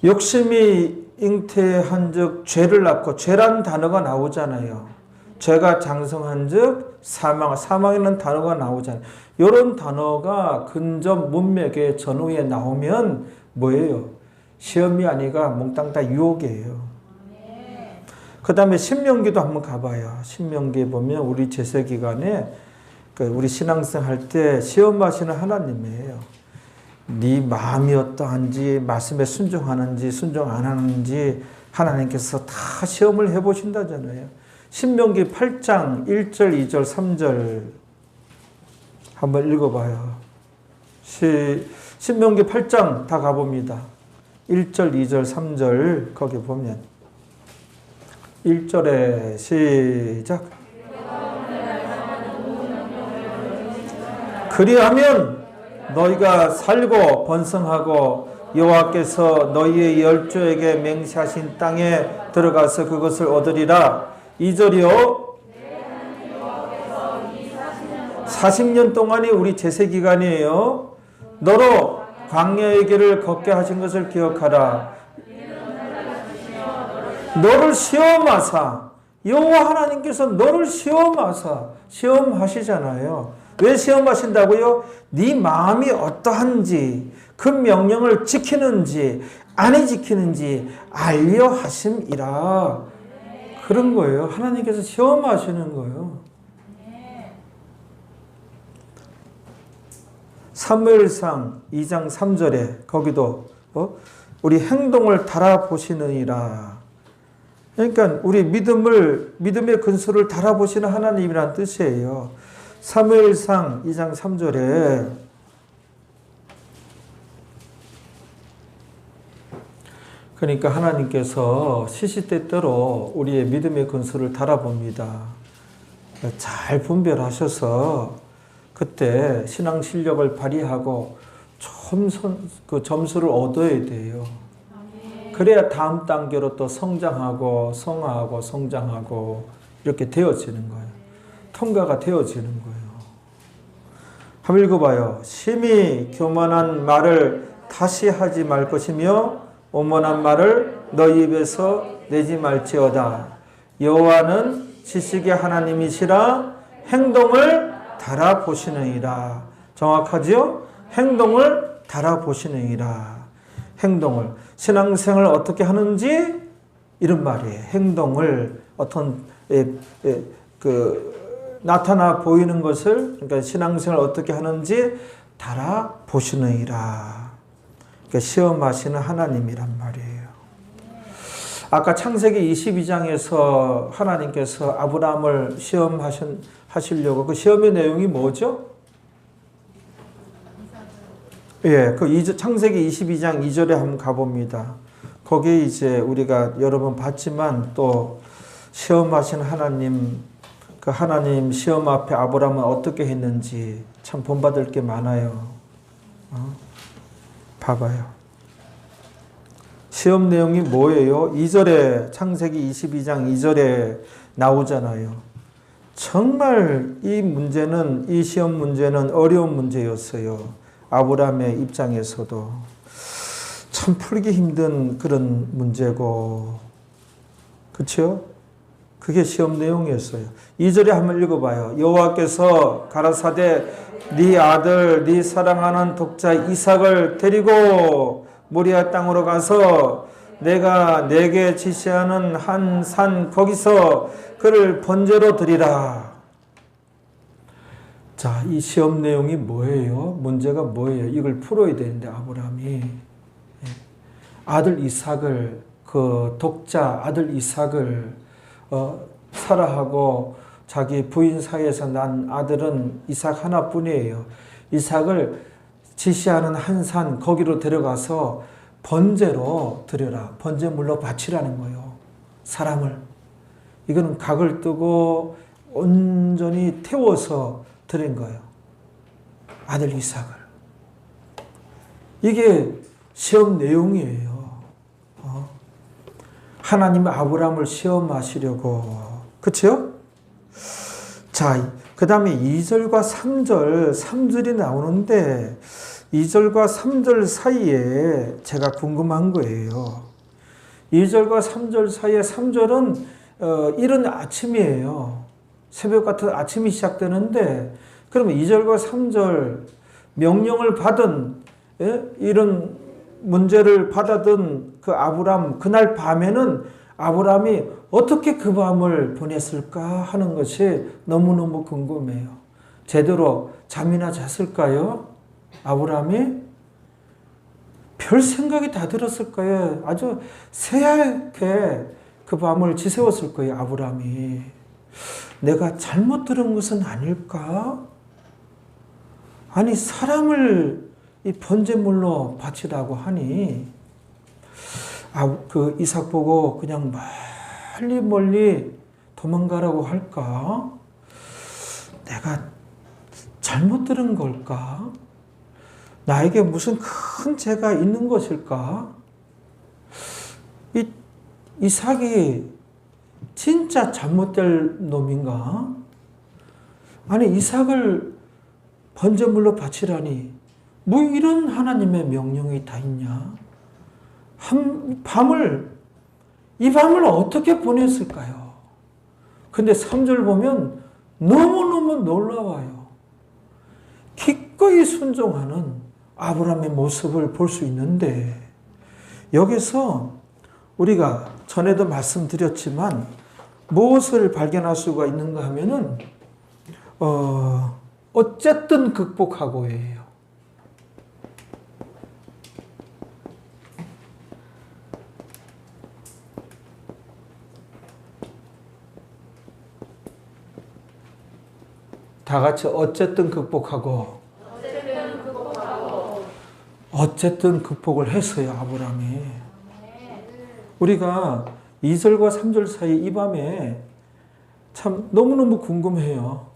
욕심이 잉태한 즉 죄를 낳고, 죄라는 단어가 나오잖아요. 죄가 장성한 즉 사망이라는 단어가 나오잖아요. 이런 단어가 근접 문맥의 전후에 나오면 뭐예요? 시험이 아니라 몽땅 다 유혹이에요. 그 다음에 신명기도 한번 가봐요. 신명기에 보면 우리 제세기간에 우리 신앙생 할 때 시험하시는 하나님이에요. 네 마음이 어떠한지, 말씀에 순종하는지 순종 안 하는지 하나님께서 다 시험을 해보신다잖아요. 신명기 8장 1절, 2절, 3절 한번 읽어봐요. 신명기 8장 다 가봅니다. 1절, 2절, 3절 거기 보면 1절에 시작. 그리하면 너희가 살고 번성하고 여호와께서 너희의 열조에게 맹세하신 땅에 들어가서 그것을 얻으리라. 2절이요. 40년 동안이 우리 제세기간이에요. 너로 광야의 길을 걷게 하신 것을 기억하라. 너를 시험하사, 여호와 하나님께서 너를 시험하시잖아요. 왜 시험하신다고요? 네 마음이 어떠한지, 그 명령을 지키는지 안 지키는지 알려 하심이라. 그런 거예요. 하나님께서 시험하시는 거예요. 사무엘상 2장 3절에 거기도 우리 행동을 달아보시느니라. 그러니까 우리 믿음의 근수를 달아보시는 하나님이란 뜻이에요. 사무엘상 2장 3절에 그러니까 하나님께서 시시때때로 우리의 믿음의 근수를 달아봅니다. 잘 분별하셔서 그때 신앙 실력을 발휘하고 그 점수를 얻어야 돼요. 그래야 다음 단계로 또 성장하고 성화하고 성장하고 이렇게 되어지는 거예요. 통과가 되어지는 거예요. 한번 읽어봐요. 심히 교만한 말을 다시 하지 말 것이며 오만한 말을 너희 입에서 내지 말지어다. 여호와는 지식의 하나님이시라. 행동을 달아보시느니라. 정확하지요? 행동을 달아보시느니라. 행동을. 신앙생활을 어떻게 하는지 이런 말이에요. 행동을 어떤 나타나 보이는 것을, 그러니까 신앙생활을 어떻게 하는지 달아보시느니라. 그러니까 시험하시는 하나님이란 말이에요. 아까 창세기 22장에서 하나님께서 아브라함을 시험하시려고 그 시험의 내용이 뭐죠? 예, 그 창세기 22장 2절에 한번 가봅니다. 거기에 이제 우리가 여러 번 봤지만 또 시험하신 하나님, 그 하나님 시험 앞에 아브라함은 어떻게 했는지 참 본받을 게 많아요. 봐봐요. 시험 내용이 뭐예요? 2절에 창세기 22장 2절에 나오잖아요. 정말 이 시험 문제는 어려운 문제였어요. 아브라함의 입장에서도 참 풀기 힘든 그런 문제고, 그렇죠? 그게 시험 내용이었어요. 2절에 한번 읽어봐요. 여호와께서 가라사대 네 아들 네 사랑하는 독자 이삭을 데리고 모리아 땅으로 가서 내가 내게 지시하는 한 산 거기서 그를 번제로 드리라. 자, 이 시험 내용이 뭐예요? 문제가 뭐예요? 이걸 풀어야 되는데 아브라함이 아들 이삭을, 그 독자 아들 이삭을 사라하고 자기 부인 사이에서 난 아들은 이삭 하나뿐이에요. 이삭을 지시하는 한 산 거기로 데려가서 번제로 드려라. 번제물로 바치라는 거예요. 사람을. 이거는 각을 뜨고 온전히 태워서 드린 거예요. 아들 이삭을. 이게 시험 내용이에요. 하나님 아브라함을 시험하시려고. 그렇죠? 자, 그 다음에 2절과 3절이 나오는데 2절과 3절 사이에 제가 궁금한 거예요. 2절과 3절 사이에 3절은 이른 아침이에요. 새벽 같은 아침이 시작되는데 그러면 2절과 3절 명령을 받은 이런 문제를 받아든 그 아브라함, 그날 밤에는 아브라함이 어떻게 그 밤을 보냈을까 하는 것이 너무너무 궁금해요. 제대로 잠이나 잤을까요? 아브라함이? 별 생각이 다 들었을 거예요. 아주 새하얗게 그 밤을 지새웠을 거예요, 아브라함이. 내가 잘못 들은 것은 아닐까? 아니, 사람을 이 번제물로 바치라고 하니, 그 이삭 보고 그냥 멀리 도망가라고 할까? 내가 잘못 들은 걸까? 나에게 무슨 큰 죄가 있는 것일까? 이삭이 진짜 잘못될 놈인가? 아니, 이삭을 번제물로 바치라니, 뭐 이런 하나님의 명령이 다 있냐? 이 밤을 어떻게 보냈을까요? 근데 3절 보면 너무너무 놀라워요. 기꺼이 순종하는 아브라함의 모습을 볼 수 있는데, 여기서 우리가 전에도 말씀드렸지만 무엇을 발견할 수가 있는가 하면은 어쨌든 극복하고예요. 다 같이 어쨌든 극복하고 어쨌든 극복을 했어요, 아브라함이. 우리가 2절과 3절 사이 이 밤에 참 너무너무 궁금해요.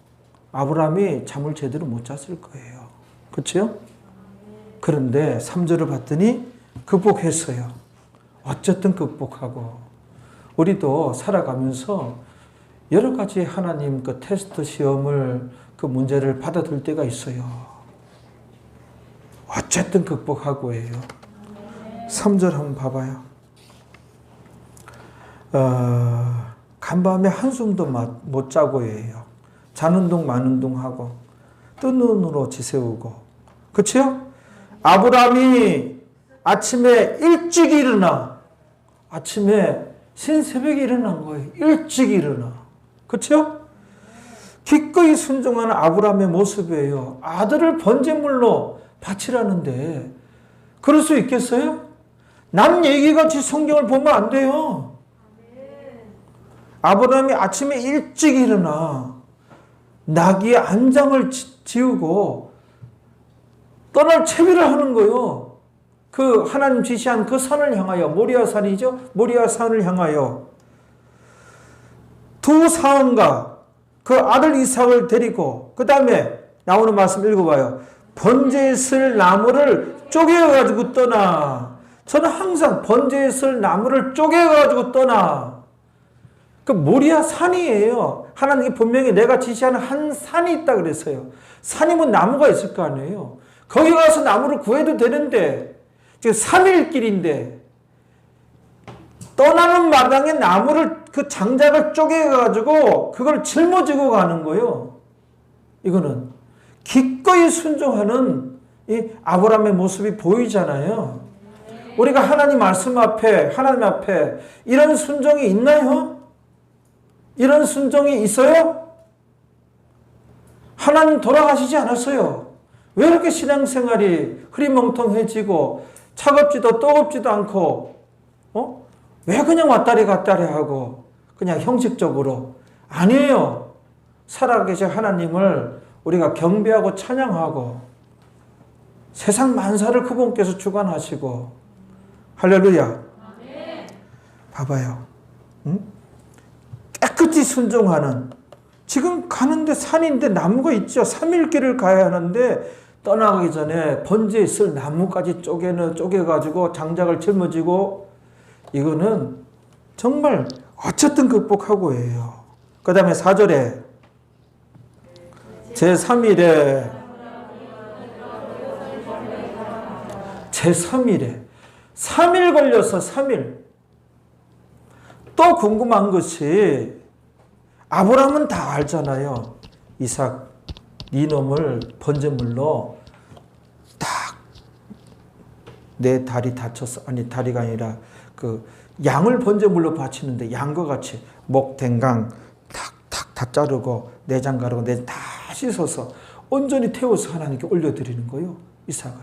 아브라함이 잠을 제대로 못 잤을 거예요. 그렇죠? 그런데 3절을 봤더니 극복했어요. 어쨌든 극복하고. 우리도 살아가면서 여러 가지 하나님 그 테스트 시험을 그 문제를 받아들 때가 있어요. 어쨌든 극복하고예요. 3절 한번 봐봐요. 간밤에 한숨도 못 자고예요. 자는 둥 마는 둥 하고 뜬 눈으로 지새우고. 그렇죠? 아브라함이 아침에 일찍 일어나. 아침에 신새벽에 일어난 거예요. 일찍 일어나. 그렇죠? 기꺼이 순종하는 아브라함의 모습이에요. 아들을 번제물로 바치라는데 그럴 수 있겠어요? 남 얘기같이 성경을 보면 안 돼요. 아브라함이 아침에 일찍 일어나 나귀의 안장을 지우고 떠날 채비를 하는 거예요. 그 하나님 지시한 그 산을 향하여, 모리아 산이죠? 모리아 산을 향하여 두 사원과 그 아들 이삭을 데리고, 그 다음에 나오는 말씀 읽어봐요. 번제에 쓸 나무를 쪼개가지고 떠나. 저는 항상 번제에 쓸 나무를 쪼개가지고 떠나. 그 모리아 산이에요. 하나님이 분명히 내가 지시하는 한 산이 있다 그랬어요. 산이면 나무가 있을 거 아니에요. 거기 가서 나무를 구해도 되는데, 지금 3일 길인데, 떠나는 마당에 나무를, 그 장작을 쪼개가지고 그걸 짊어지고 가는 거예요. 이거는 기꺼이 순종하는 이 아브라함의 모습이 보이잖아요. 우리가 하나님 말씀 앞에, 하나님 앞에 이런 순종이 있나요? 이런 순종이 있어요? 하나님 돌아가시지 않았어요. 왜 이렇게 신앙생활이 흐리멍텅해지고 차갑지도 뜨겁지도 않고, 왜 그냥 왔다리 갔다리 하고 그냥 형식적으로? 아니에요. 살아계신 하나님을 우리가 경배하고 찬양하고 세상 만사를 그분께서 주관하시고. 할렐루야. 봐봐요. 깨끗이 순종하는, 지금 가는데 산인데 나무가 있죠. 3일 길을 가야 하는데 떠나가기 전에 번제에 쓸 나무까지 쪼개가지고 장작을 짊어지고. 이거는 정말 어쨌든 극복하고예요. 그 다음에 4절에 제3일에 3일 걸려서 3일. 또 궁금한 것이, 아브라함은 다 알잖아요. 이삭 네 놈을 번제물로 딱 내 다리 다쳤어. 아니, 다리가 아니라 그 양을 번제물로 바치는데 양과 같이 목, 댕강 탁탁 다 자르고 내장 가르고 내장 다 씻어서 온전히 태워서 하나님께 올려드리는 거예요. 이삭을.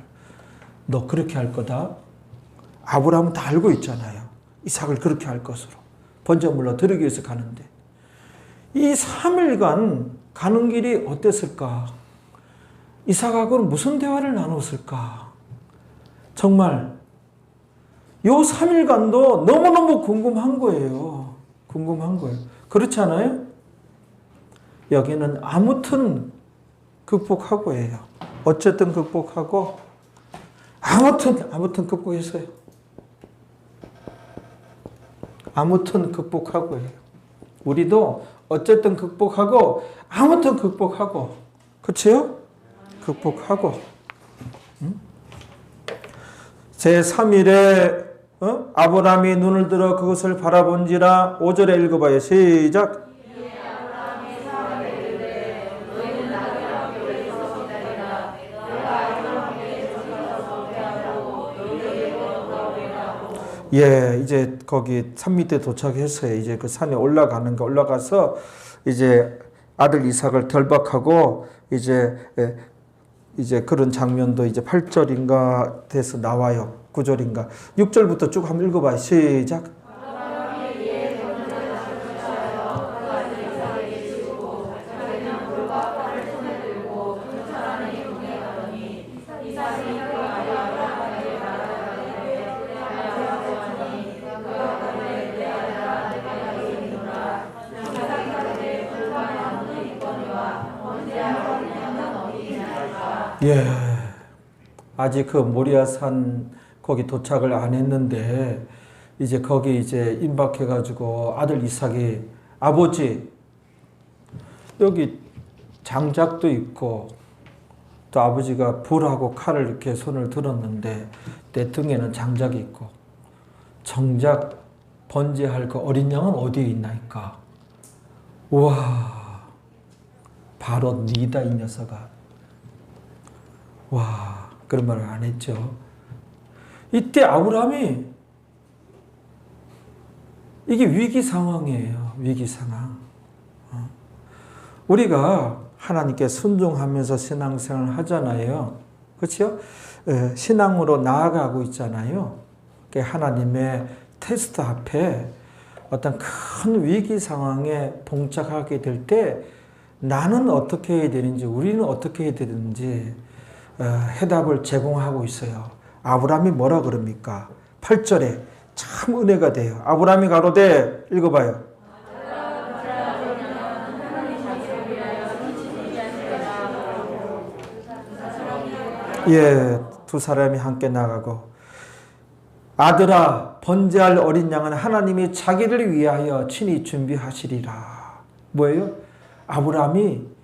너 그렇게 할 거다. 아브라함은 다 알고 있잖아요. 이삭을 그렇게 할 것으로 번제물로 드리기 위해서 가는데, 이 3일간 가는 길이 어땠을까? 이삭하고는 무슨 대화를 나눴을까? 정말 요 3일간도 너무너무 궁금한 거예요. 궁금한 거예요. 그렇지 않아요? 여기는 아무튼 극복하고 해요. 어쨌든 극복하고 아무튼 극복했어요. 아무튼 극복하고 해요. 우리도 어쨌든 극복하고 아무튼 극복하고 그치요? 극복하고 제3일에 아브라함이 눈을 들어 그것을 바라본지라 5절에 읽어봐요. 시작. 예, 이제 거기 산 밑에 도착했어요. 이제 그 산에 올라가서 이제 아들 이삭을 결박하고 이제 그런 장면도 이제 8절인가 돼서 나와요. 9절인가. 6절부터 쭉 한번 읽어봐요. 시작. 예, 아직 그 모리아산 거기 도착을 안 했는데 이제 거기 이제 임박해가지고 아들 이삭이 아버지 여기 장작도 있고 또 아버지가 불하고 칼을 이렇게 손을 들었는데 내 등에는 장작이 있고 정작 번제할 그 어린 양은 어디에 있나이까? 우와, 바로 니다 이 녀석아. 와, 그런 말을 안 했죠. 이때 아브라함이 이게 위기 상황이에요. 위기 상황. 우리가 하나님께 순종하면서 신앙생활을 하잖아요. 그렇죠? 신앙으로 나아가고 있잖아요. 하나님의 테스트 앞에 어떤 큰 위기 상황에 봉착하게 될 때 나는 어떻게 해야 되는지 우리는 어떻게 해야 되는지 해답을 제공하고 있어요. 아브라함이 뭐라 그럽니까? 8절에 참 은혜가 돼요. 아브라함이 가로되 읽어봐요. 예, 두 사람이 함께 나가고 아들아 번제할 어린 양은 하나님이 자기를 위하여 친히 준비하시리라. 뭐예요? 아브라함이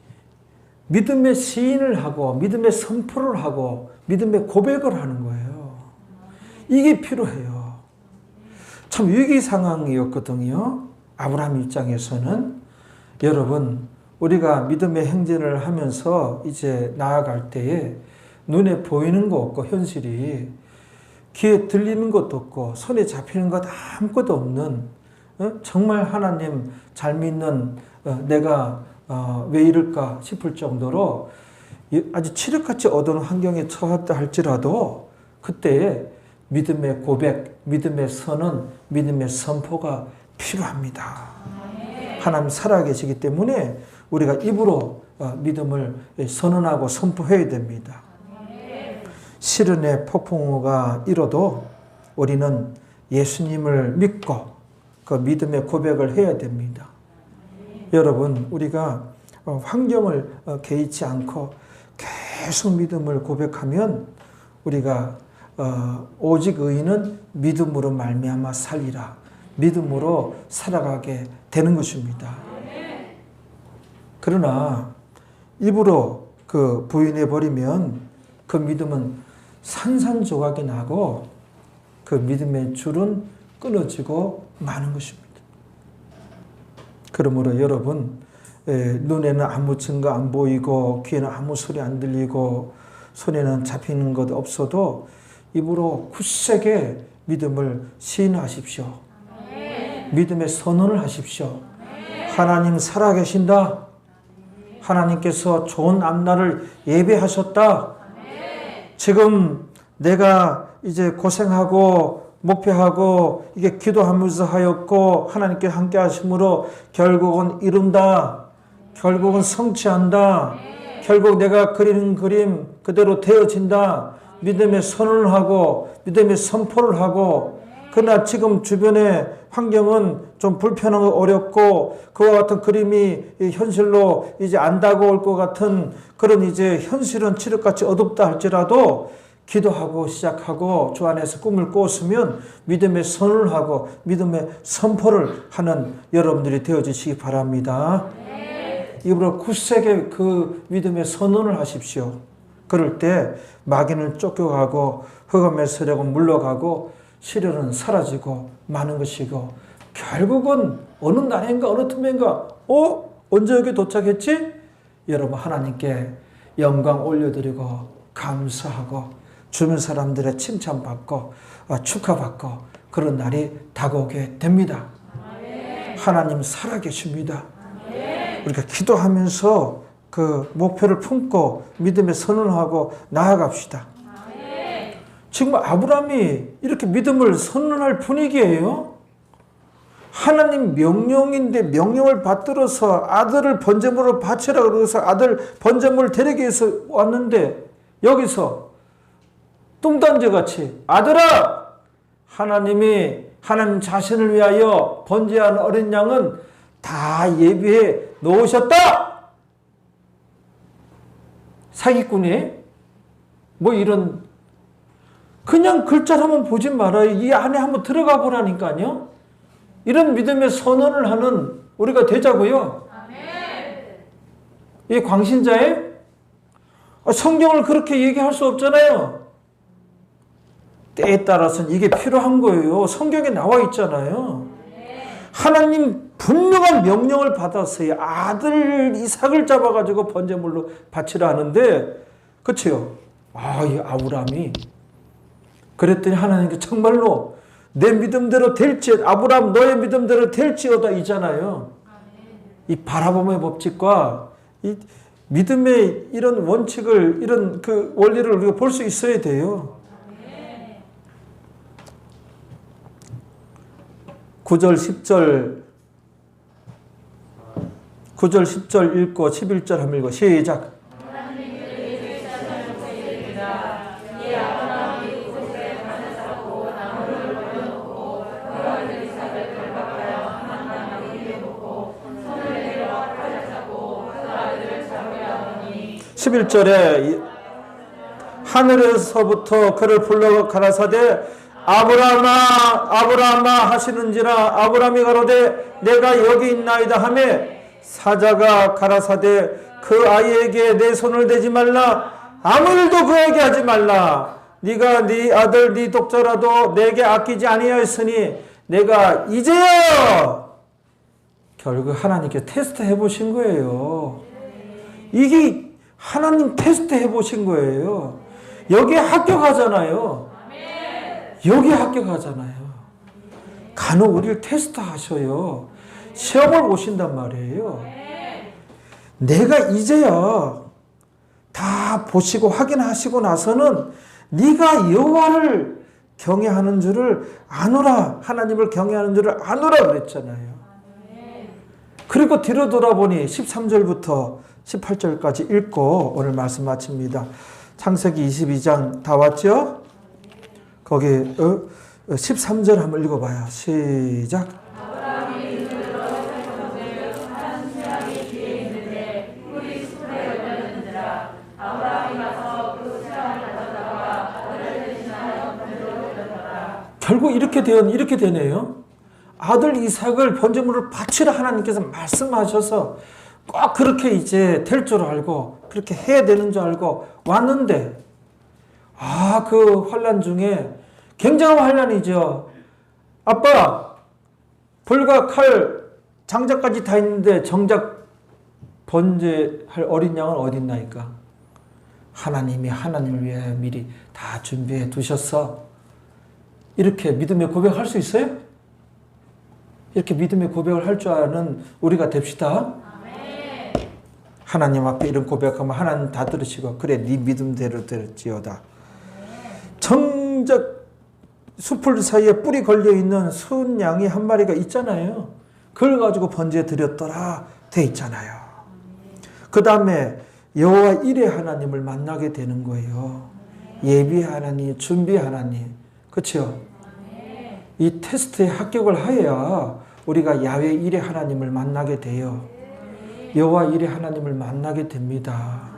믿음의 시인을 하고 믿음의 선포를 하고 믿음의 고백을 하는 거예요. 이게 필요해요. 참 위기 상황이었거든요. 아브라함 입장에서는. 여러분, 우리가 믿음의 행진을 하면서 이제 나아갈 때에 눈에 보이는 거 없고 현실이 귀에 들리는 것도 없고 손에 잡히는 것 아무것도 없는 정말 하나님 잘 믿는 내가 왜 이럴까 싶을 정도로 아주 칠흑같이 어두운 환경에 처했다 할지라도 그때에 믿음의 고백, 믿음의 선언, 믿음의 선포가 필요합니다. 하나님 살아계시기 때문에 우리가 입으로 믿음을 선언하고 선포해야 됩니다. 시련의 폭풍우가 일어도 우리는 예수님을 믿고 그 믿음의 고백을 해야 됩니다. 여러분, 우리가 환경을 개의치 않고 계속 믿음을 고백하면 우리가 오직 의인은 믿음으로 말미암아 살리라. 믿음으로 살아가게 되는 것입니다. 그러나 입으로 그 부인해 버리면 그 믿음은 산산조각이 나고 그 믿음의 줄은 끊어지고 마는 것입니다. 그러므로 여러분, 눈에는 아무 증거 안 보이고 귀에는 아무 소리 안 들리고 손에는 잡히는 것 없어도 입으로 굳세게 믿음을 시인하십시오. 믿음의 선언을 하십시오. 하나님 살아계신다. 하나님께서 좋은 앞날을 예배하셨다. 지금 내가 이제 고생하고 목표하고 이게 기도하면서 하였고 하나님께 함께 하심으로 결국은 이룬다. 결국은 성취한다. 결국 내가 그리는 그림 그대로 되어진다. 믿음의 선언을 하고 믿음의 선포를 하고 그러나 지금 주변의 환경은 좀 불편하고 어렵고 그와 같은 그림이 현실로 이제 안 다가올 것 같은 그런 이제 현실은 칠흑같이 어둡다 할지라도 기도하고 시작하고 주 안에서 꿈을 꾸었으면 믿음의 선을 하고 믿음의 선포를 하는 여러분들이 되어주시기 바랍니다. 입으로 굳세게 그 믿음의 선언을 하십시오. 그럴 때 마귀는 쫓겨가고 흑암의 세력은 물러가고 시련은 사라지고 많은 것이고 결국은 어느 날인가 어느 틈인가 언제 여기 도착했지? 여러분 하나님께 영광 올려드리고 감사하고 주변 사람들의 칭찬받고 축하받고 그런 날이 다가오게 됩니다. 하나님 살아계십니다. 우리가 기도하면서 그 목표를 품고 믿음의 선언하고 나아갑시다. 지금 아브라함이 이렇게 믿음을 선언할 분위기예요. 하나님 명령인데 명령을 받들어서 아들을 번제물로 바치라 그래서 아들 번제물을 드리기 위해서 왔는데 여기서 뚱딴지같이 아들아 하나님이 하나님 자신을 위하여 번제한 어린 양은 다 예비해 놓으셨다. 사기꾼이 뭐 이런 그냥 글자로만 보지 말아요. 이 안에 한번 들어가 보라니까요. 이런 믿음의 선언을 하는 우리가 되자고요. 이 광신자의 성경을 그렇게 얘기할 수 없잖아요. 때에 따라서는 이게 필요한 거예요. 성경에 나와 있잖아요. 하나님 분명한 명령을 받았어요. 아들 이삭을 잡아가지고 번제물로 바치라 하는데 그치요? 이 아브라함이 그랬더니 하나님께 정말로 내 믿음대로 될지 아브라함 너의 믿음대로 될지어다 이잖아요. 이 바라봄의 법칙과 이 믿음의 이런 원칙을 이런 그 원리를 우리가 볼 수 있어야 돼요. 9절 10절 읽고 11절 한번 읽고 시작. (11절에) 하늘에서부터 그를 불러 가라사대 아브라함아 아브라함아 하시는지라 아브라함이 가로되 내가 여기 있나이다 하며 사자가 가라사대 그 아이에게 내 손을 대지 말라 아무 일도 그에게 하지 말라 네가 네 아들 네 독자라도 내게 아끼지 아니하였으니 내가 이제야 결국 하나님께 테스트 해보신 거예요. 이게 하나님 테스트 해보신 거예요. 여기에 합격하잖아요. 여기에 합격하잖아요. 간혹 우리를 테스트 하셔요. 시험을 보신단 말이에요. 내가 이제야 다 보시고 확인하시고 나서는 네가 여호와를 경외하는 줄을 아노라. 하나님을 경외하는 줄을 아노라 그랬잖아요. 그리고 뒤로 돌아보니 13절부터 18절까지 읽고 오늘 말씀 마칩니다. 창세기 22장 다 왔죠? 거기 13절 한번 읽어봐요. 시작. 결국 이렇게 되네요. 아들 이삭을 번제물을 바치라 하나님께서 말씀하셔서 꼭 그렇게 이제 될 줄 알고 그렇게 해야 되는 줄 알고 왔는데 그 환난 중에 굉장한 환난이죠. 아빠 불과 칼 장작까지 다 있는데 정작 번제할 어린 양은 어디 있나이까? 하나님이 하나님을 위해 미리 다 준비해 두셨어. 이렇게 믿음의 고백할 수 있어요? 이렇게 믿음의 고백을 할 줄 아는 우리가 됩시다. 하나님 앞에 이런 고백하면 하나님 다 들으시고 그래 네 믿음대로 될지어다. 정작 수풀 사이에 뿔이 걸려있는 순 양이 한 마리가 있잖아요. 그걸 가지고 번제 드렸더라 돼 있잖아요. 그 다음에 여호와 일의 하나님을 만나게 되는 거예요. 예비 하나님, 준비 하나님. 그렇죠? 이 테스트에 합격을 하여야 우리가 야훼 일의 하나님을 만나게 돼요. 여호와 일의 하나님을 만나게 됩니다.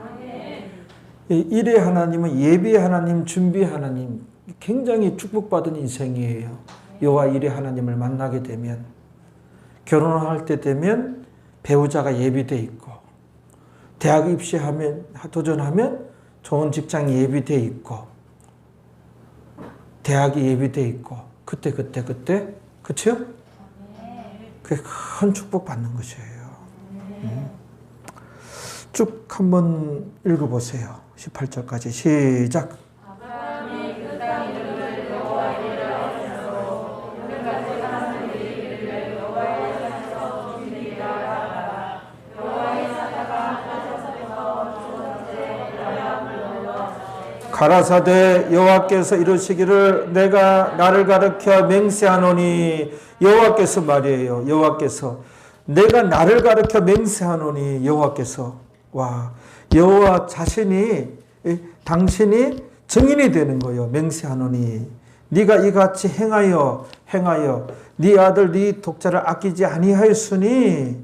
이 일의 하나님은 예비의 하나님, 준비의 하나님, 굉장히 축복받은 인생이에요. 여호와 일의 하나님을 만나게 되면, 결혼할 때 되면 배우자가 예비돼 있고, 대학 입시하면 도전하면 좋은 직장이 예비돼 있고, 대학이 예비돼 있고, 그때 그렇죠? 그게 큰 축복 받는 것이에요. 쭉 한번 읽어보세요. 18절까지 시작. 가라사대 여호와께서 이르시기를 내가 나를 가르쳐 맹세하노니, 여호와께서 말이에요. 여호와께서 내가 나를 가르쳐 맹세하노니, 여호와께서, 와, 여호와 자신이, 당신이 증인이 되는 거예요. 맹세하노니 네가 이같이 행하여 네 아들 네 독자를 아끼지 아니하였으니.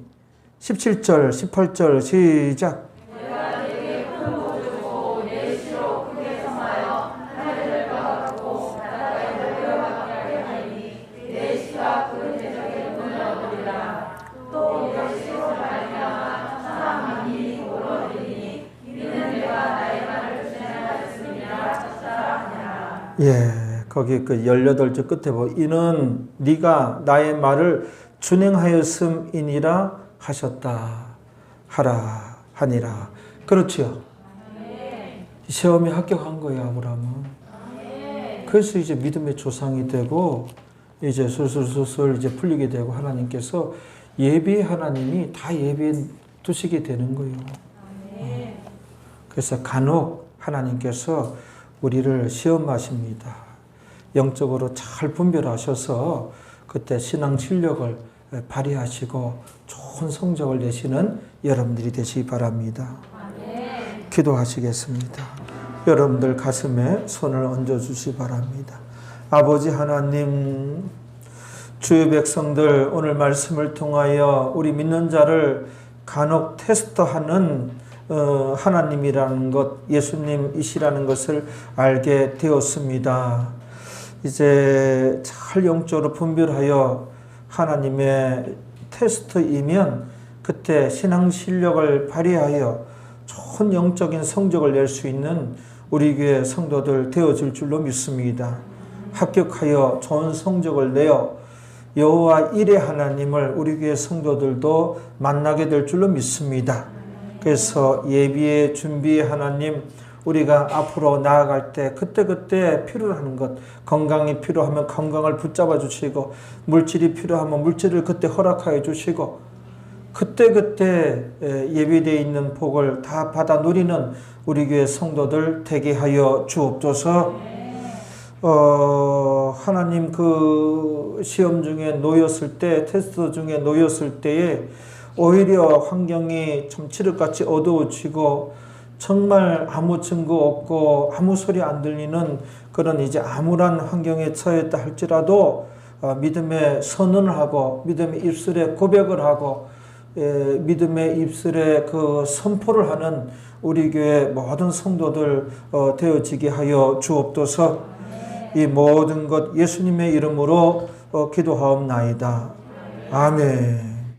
17절 18절 시작. 예, 거기 그 18절 끝에 보면 이는 네가 나의 말을 준행하였음이니라 하셨다 하라 하니라. 그렇죠. 시험에 합격한 거예요, 아브라함은. 그래서 이제 믿음의 조상이 되고 이제 술술술술 이제 풀리게 되고, 하나님께서 예비의 하나님이 다 예비해 두시게 되는 거예요. 그래서 간혹 하나님께서 우리를 시험하십니다. 영적으로 잘 분별하셔서 그때 신앙 실력을 발휘하시고 좋은 성적을 내시는 여러분들이 되시기 바랍니다. 기도하시겠습니다. 여러분들 가슴에 손을 얹어주시기 바랍니다. 아버지 하나님, 주의 백성들 오늘 말씀을 통하여 우리 믿는 자를 간혹 테스트하는 하나님이라는 것, 예수님이시라는 것을 알게 되었습니다. 이제 잘 영적으로 분별하여 하나님의 테스트이면 그때 신앙 실력을 발휘하여 좋은 영적인 성적을 낼 수 있는 우리 교회 성도들 되어질 줄로 믿습니다. 합격하여 좋은 성적을 내어 여호와 일의 하나님을 우리 교회 성도들도 만나게 될 줄로 믿습니다. 그래서 예비의 준비의 하나님, 우리가 앞으로 나아갈 때 그때그때 필요로 하는 것, 건강이 필요하면 건강을 붙잡아 주시고, 물질이 필요하면 물질을 그때 허락하여 주시고, 그때그때 예비되어 있는 복을 다 받아 누리는 우리 교회 성도들 되게 하여 주옵소서. 하나님, 그 시험 중에 놓였을 때, 테스트 중에 놓였을 때에 오히려 환경이 참 칠흑같이 어두워지고 정말 아무 증거 없고 아무 소리 안 들리는 그런 이제 암울한 환경에 처했다 할지라도 믿음의 선언을 하고 믿음의 입술에 고백을 하고 믿음의 입술에 그 선포를 하는 우리 교회 모든 성도들 되어지게 하여 주옵소서. 이 모든 것 예수님의 이름으로 기도하옵나이다. 아멘.